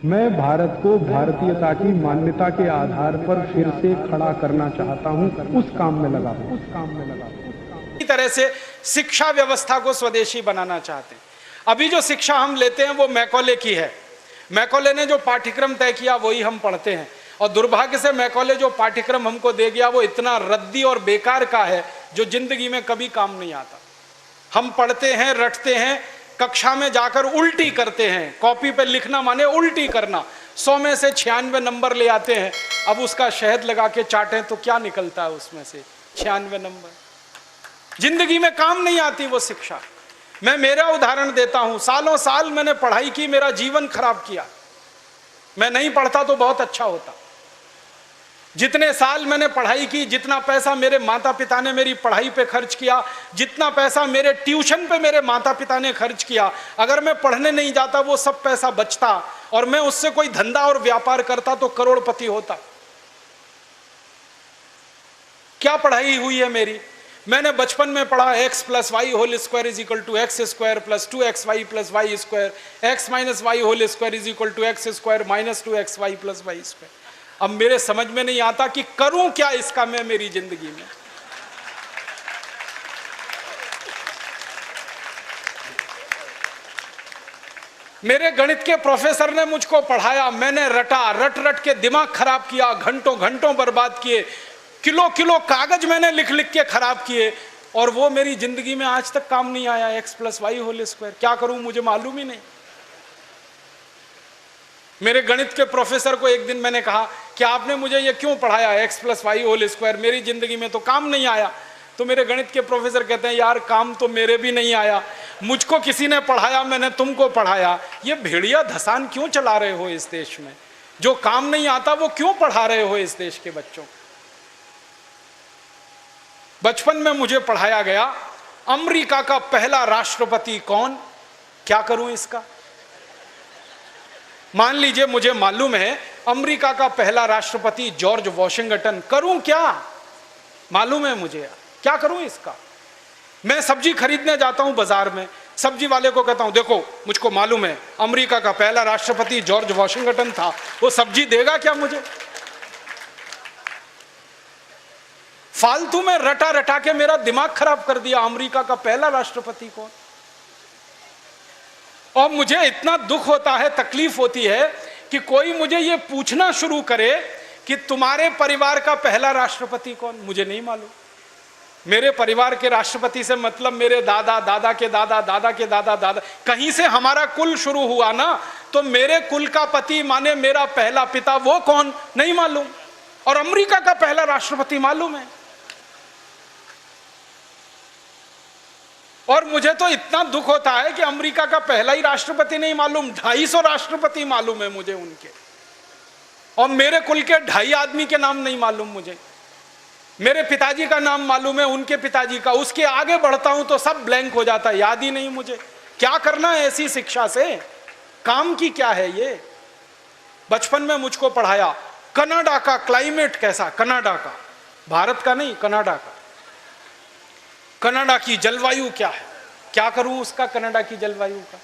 मैं भारत को भारतीयता की मान्यता के आधार पर फिर से खड़ा करना चाहता हूं, उस काम में लगा हूं। इसी तरह से शिक्षा व्यवस्था को स्वदेशी बनाना चाहते हैं। अभी जो शिक्षा हम लेते हैं वो मैकॉले की है। मैकॉले ने जो पाठ्यक्रम तय किया वही हम पढ़ते हैं, और दुर्भाग्य से मैकॉले जो पाठ्यक्रम हमको दे गया वो इतना रद्दी और बेकार का है जो जिंदगी में कभी काम नहीं आता। हम पढ़ते हैं, रटते हैं, कक्षा में जाकर उल्टी करते हैं। कॉपी पे लिखना माने उल्टी करना। 100 में से 96 नंबर ले आते हैं। अब उसका शहद लगा के चाटें तो क्या निकलता है उसमें से? 96 नंबर। जिंदगी में काम नहीं आती वो शिक्षा। मैं मेरा उदाहरण देता हूं। सालों साल मैंने पढ़ाई की, मेरा जीवन खराब किया। मैं नहीं पढ़ता तो बहुत अच्छा होता। जितने साल मैंने पढ़ाई की, जितना पैसा मेरे माता पिता ने मेरी पढ़ाई पे खर्च किया, जितना पैसा मेरे ट्यूशन पे मेरे माता पिता ने खर्च किया, अगर मैं पढ़ने नहीं जाता वो सब पैसा बचता और मैं उससे कोई धंधा और व्यापार करता तो करोड़पति होता। क्या पढ़ाई हुई है मेरी? मैंने बचपन में पढ़ा x + y whole square is equal to x square plus 2xy plus y square, x minus y whole square is equal to x square minus 2xy plus y square. अब मेरे समझ में नहीं आता कि करूं क्या इसका मैं मेरी जिंदगी में। मेरे गणित के प्रोफेसर ने मुझको पढ़ाया, मैंने रटा, रट रट के दिमाग खराब किया, घंटों घंटों बर्बाद किए, किलो किलो कागज मैंने लिख लिख के खराब किए, और वो मेरी जिंदगी में आज तक काम नहीं आया। x + y होल स्क्वायर क्या करूं मुझे मालूम ही नहीं। मेरे गणित के प्रोफेसर को एक दिन मैंने कहा कि आपने मुझे ये क्यों पढ़ाया x + y होल स्क्वायर, मेरी जिंदगी में तो काम नहीं आया। तो मेरे गणित के प्रोफेसर कहते हैं, यार काम तो मेरे भी नहीं आया, मुझको किसी ने पढ़ाया, मैंने तुमको पढ़ाया। ये भेड़िया धसान क्यों चला रहे हो इस देश में? जो काम नहीं आता वो क्यों पढ़ा रहे हो इस देश के बच्चों? बचपन में मुझे पढ़ाया गया अमेरिका का पहला राष्ट्रपति कौन, क्या करूं इसका? मान लीजिए मुझे मालूम है अमेरिका का पहला राष्ट्रपति जॉर्ज वॉशिंगटन, करूं क्या? मालूम है मुझे, क्या करूं इसका? मैं सब्जी खरीदने जाता हूं बाजार में, सब्जी वाले को कहता हूं देखो मुझको मालूम है अमेरिका का पहला राष्ट्रपति जॉर्ज वॉशिंगटन था, वो सब्जी देगा क्या मुझे? फालतू में रटा रटा के मेरा दिमाग खराब कर दिया। अमेरिका का पहला राष्ट्रपति कौन? और मुझे इतना दुख होता है, तकलीफ होती है कि कोई मुझे ये पूछना शुरू करे कि तुम्हारे परिवार का पहला राष्ट्रपति कौन? मुझे नहीं मालूम। मेरे परिवार के राष्ट्रपति से मतलब मेरे दादा, दादा के दादा, दादा के दादा, दादा, कहीं से हमारा कुल शुरू हुआ ना, तो मेरे कुल का पति माने मेरा पहला पिता, वो कौन? नहीं मालूम। और अमेरिका का पहला राष्ट्रपति मालूम है। और मुझे तो इतना दुख होता है कि अमेरिका का पहला ही राष्ट्रपति नहीं मालूम, 250 राष्ट्रपति मालूम है मुझे उनके, और मेरे कुल के 2.5 आदमी के नाम नहीं मालूम मुझे। मेरे पिताजी का नाम मालूम है, उनके पिताजी का, उसके आगे बढ़ता हूं तो सब ब्लैंक हो जाता है, याद ही नहीं मुझे। क्या करना है ऐसी शिक्षा से? काम की क्या है ये? बचपन में मुझको पढ़ाया कनाडा का क्लाइमेट कैसा, कनाडा का, भारत का नहीं, कनाडा का। कनाडा की जलवायु क्या है, क्या करूं उसका कनाडा की जलवायु का?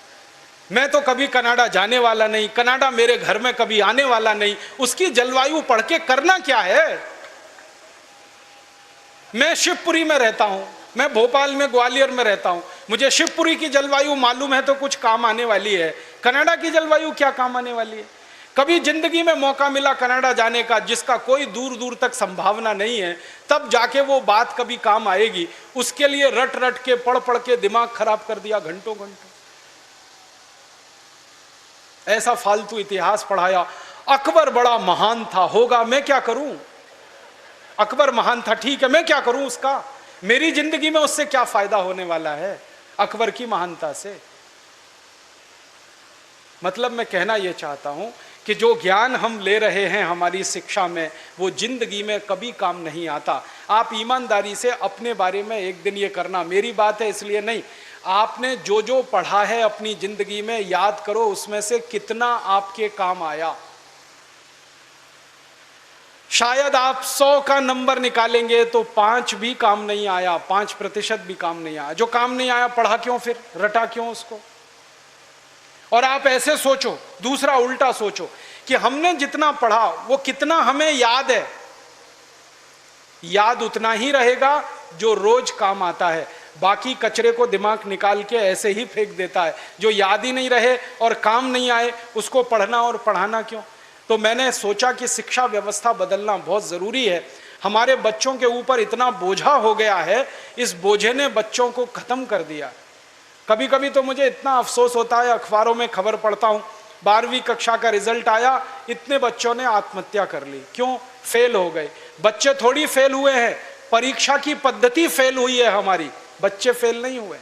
मैं तो कभी कनाडा जाने वाला नहीं, कनाडा मेरे घर में कभी आने वाला नहीं, उसकी जलवायु पढ़ के करना क्या है? मैं शिवपुरी में रहता हूं, मैं भोपाल में, ग्वालियर में रहता हूं, मुझे शिवपुरी की जलवायु मालूम है तो कुछ काम आने वाली है। कनाडा की जलवायु क्या काम आने वाली है? कभी जिंदगी में मौका मिला कनाडा जाने का, जिसका कोई दूर दूर तक संभावना नहीं है, तब जाके वो बात कभी काम आएगी। उसके लिए रट रट के, पढ़ पढ़ के दिमाग खराब कर दिया घंटों घंटों। ऐसा फालतू इतिहास पढ़ाया। अकबर बड़ा महान था, होगा, मैं क्या करूं? अकबर महान था, ठीक है, मैं क्या करूं उसका? मेरी जिंदगी में उससे क्या फायदा होने वाला है अकबर की महानता से? मतलब मैं कहना यह चाहता हूं कि जो ज्ञान हम ले रहे हैं हमारी शिक्षा में, वो जिंदगी में कभी काम नहीं आता। आप ईमानदारी से अपने बारे में एक दिन ये करना, मेरी बात है इसलिए नहीं, आपने जो जो पढ़ा है अपनी जिंदगी में याद करो, उसमें से कितना आपके काम आया। शायद आप 100 का नंबर निकालेंगे तो 5 भी काम नहीं आया, 5% भी काम नहीं आया। जो काम नहीं आया पढ़ा क्यों, फिर रटा क्यों उसको? और आप ऐसे सोचो, दूसरा उल्टा सोचो कि हमने जितना पढ़ा वो कितना हमें याद है। याद उतना ही रहेगा जो रोज काम आता है, बाकी कचरे को दिमाग निकाल के ऐसे ही फेंक देता है। जो याद ही नहीं रहे और काम नहीं आए उसको पढ़ना और पढ़ाना क्यों। तो मैंने सोचा कि शिक्षा व्यवस्था बदलना बहुत ज़रूरी है। हमारे बच्चों के ऊपर इतना बोझा हो गया है, इस बोझे ने बच्चों को ख़त्म कर दिया। कभी कभी तो मुझे इतना अफसोस होता है, अखबारों में खबर पढ़ता हूँ 12वीं कक्षा का रिजल्ट आया, इतने बच्चों ने आत्महत्या कर ली। क्यों? फेल हो गए। बच्चे थोड़ी फेल हुए हैं, परीक्षा की पद्धति फेल हुई है हमारी, बच्चे फेल नहीं हुए।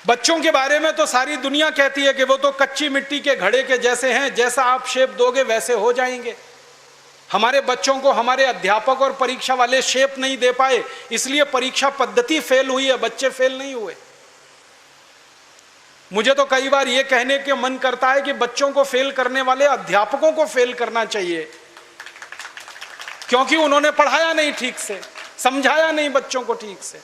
बच्चों के बारे में तो सारी दुनिया कहती है कि वो तो कच्ची मिट्टी के घड़े के जैसे हैं, जैसा आप शेप दोगे वैसे हो जाएंगे। हमारे बच्चों को हमारे अध्यापक और परीक्षा वाले शेप नहीं दे पाए, इसलिए परीक्षा पद्धति फेल हुई है, बच्चे फेल नहीं हुए। मुझे तो कई बार यह कहने के मन करता है कि बच्चों को फेल करने वाले अध्यापकों को फेल करना चाहिए, क्योंकि उन्होंने पढ़ाया नहीं ठीक से, समझाया नहीं बच्चों को ठीक से।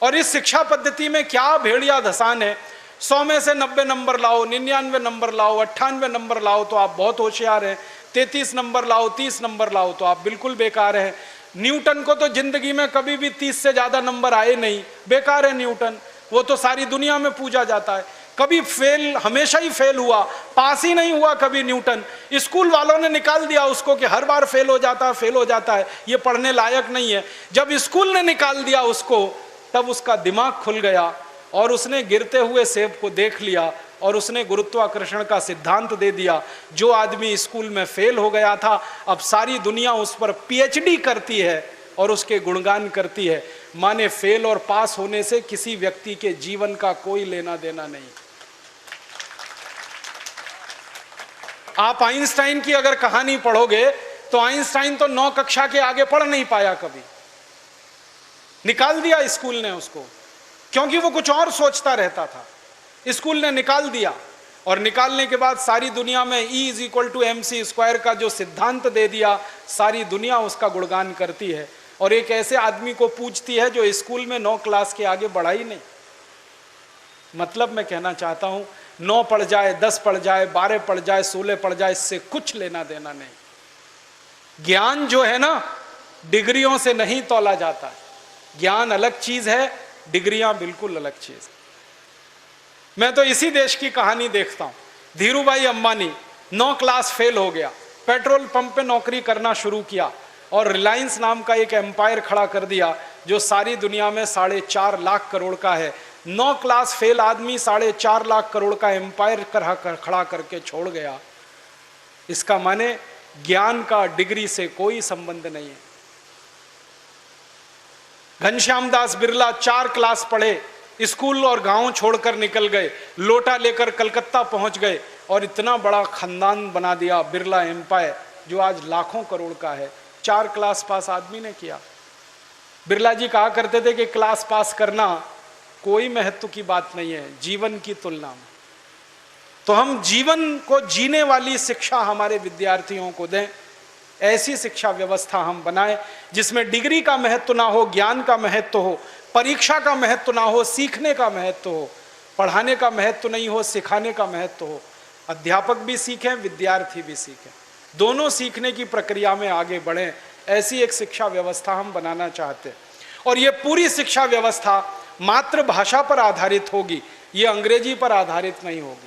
और इस शिक्षा पद्धति में क्या भेड़िया धसान है। 100 में से 90 नंबर लाओ, 99 नंबर लाओ, 98 नंबर लाओ तो आप बहुत होशियार हैं, 33 नंबर लाओ, 30 नंबर लाओ तो आप बिल्कुल बेकार हैं। न्यूटन को तो जिंदगी में कभी भी 30 से ज्यादा नंबर आए नहीं, बेकार है न्यूटन, वो तो सारी दुनिया में पूजा जाता है। कभी फेल, हमेशा ही फेल हुआ, पास ही नहीं हुआ कभी न्यूटन। स्कूल वालों ने निकाल दिया उसको कि हर बार फेल हो जाता है, फेल हो जाता है, ये पढ़ने लायक नहीं है। जब स्कूल ने निकाल दिया उसको, तब उसका दिमाग खुल गया और उसने गिरते हुए सेब को देख लिया और उसने गुरुत्वाकर्षण का सिद्धांत दे दिया। जो आदमी स्कूल में फेल हो गया था, अब सारी दुनिया उस पर पीएचडी करती है और उसके गुणगान करती है। माने फेल और पास होने से किसी व्यक्ति के जीवन का कोई लेना देना नहीं। आप आइंस्टाइन की अगर कहानी पढ़ोगे तो आइंस्टाइन तो 9 कक्षा के आगे पढ़ नहीं पाया, कभी निकाल दिया स्कूल ने उसको, क्योंकि वो कुछ और सोचता रहता था। स्कूल ने निकाल दिया और निकालने के बाद सारी दुनिया में E = mc² का जो सिद्धांत दे दिया, सारी दुनिया उसका गुणगान करती है और एक ऐसे आदमी को पूछती है जो स्कूल में 9 क्लास के आगे बढ़ा ही नहीं। मतलब मैं कहना चाहता हूं, 9 पढ़ जाए, 10 पढ़ जाए, 12 पढ़ जाए, 16 पढ़ जाए, इससे कुछ लेना देना नहीं। ज्ञान जो है ना, डिग्रियों से नहीं तौला जाता है। ज्ञान अलग चीज है, डिग्रियां बिल्कुल अलग चीज। मैं तो इसी देश की कहानी देखता हूं। धीरूभाई अंबानी 9 क्लास फेल हो गया, पेट्रोल पंप पे नौकरी करना शुरू किया और रिलायंस नाम का एक एम्पायर खड़ा कर दिया जो सारी दुनिया में 4.5 लाख करोड़ का है। 9 क्लास फेल आदमी 4.5 लाख करोड़ का एम्पायर खड़ा करके छोड़ गया। इसका माने ज्ञान का डिग्री से कोई संबंध नहीं है। घनश्याम दास बिरला 4 क्लास पढ़े, स्कूल और गांव छोड़कर निकल गए, लोटा लेकर कलकत्ता पहुंच गए और इतना बड़ा खानदान बना दिया, बिरला एम्पायर, जो आज लाखों करोड़ का है। 4 क्लास पास आदमी ने किया। बिरला जी कहा करते थे कि क्लास पास करना कोई महत्व की बात नहीं है जीवन की तुलना में। तो हम जीवन को जीने वाली शिक्षा हमारे विद्यार्थियों को दें, ऐसी शिक्षा व्यवस्था हम बनाएं जिसमें डिग्री का महत्व ना हो, ज्ञान का महत्व हो, परीक्षा का महत्व ना हो, सीखने का महत्व हो। पढ़ाने का महत्व नहीं हो, सिखाने का महत्व हो। अध्यापक भी सीखें, विद्यार्थी भी सीखें, दोनों सीखने की प्रक्रिया में आगे बढ़ें। ऐसी एक शिक्षा व्यवस्था हम बनाना चाहते हैं और ये पूरी शिक्षा व्यवस्था मातृभाषा पर आधारित होगी, ये अंग्रेजी पर आधारित नहीं होगी।